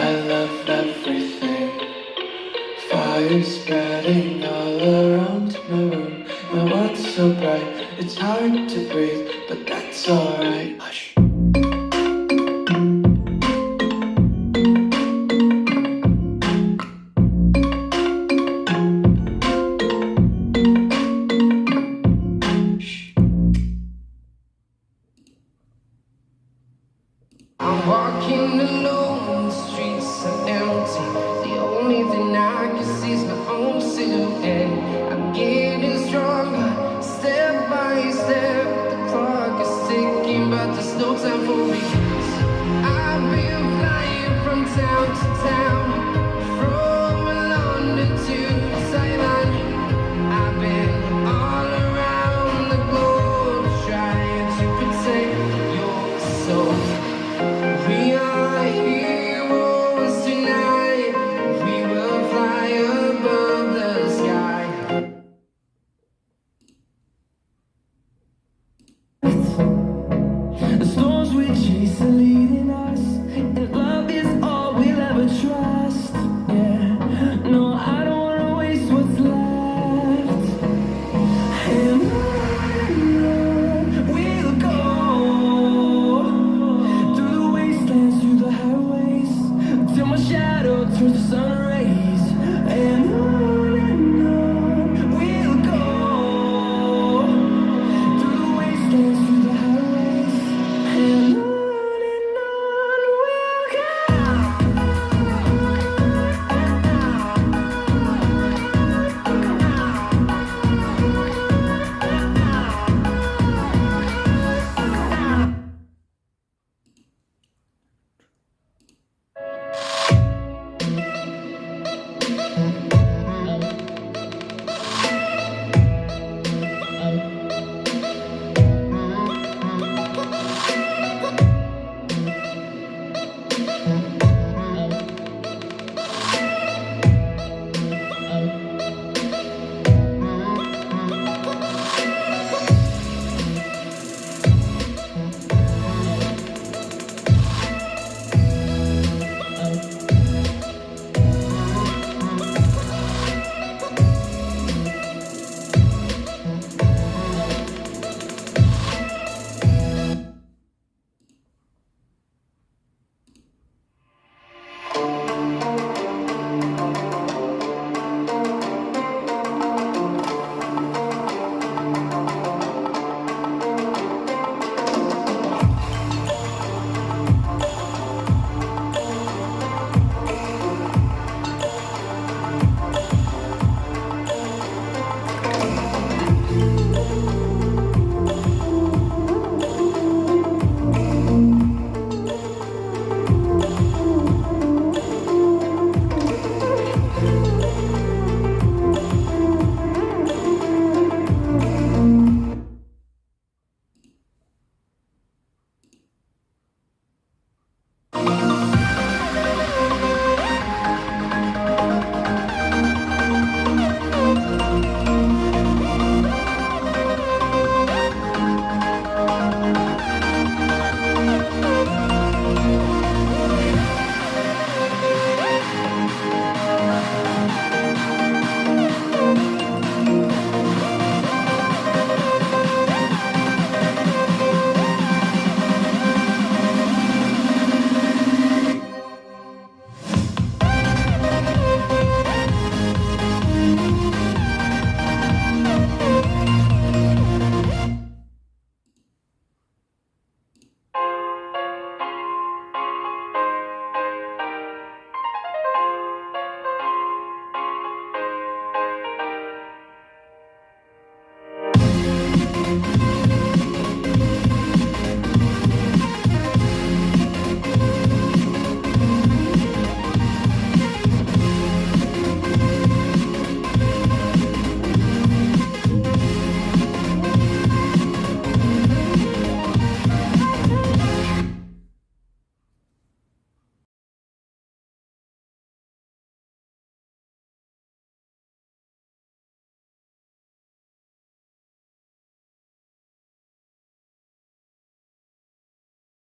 I love everything. Fire spreading all around my room. My world's so bright, it's hard to breathe, but that's alright. Hush. I'm walking alone, the streets are empty. The only thing I can see is my own silhouette. I'm getting stronger, step by step. The clock is ticking, but there's no time for me. I've been flying from town to town, from London to Taiwan. I've been all around the globe trying to protect your soul. We are heroes tonight. We will fly above the sky. The storms we chase are leading us, and love is all we'll ever trust. Yeah, no, I don't wanna waste what's left. And on we'll go, through the wastelands, through the highways, till my shadow turns to sun.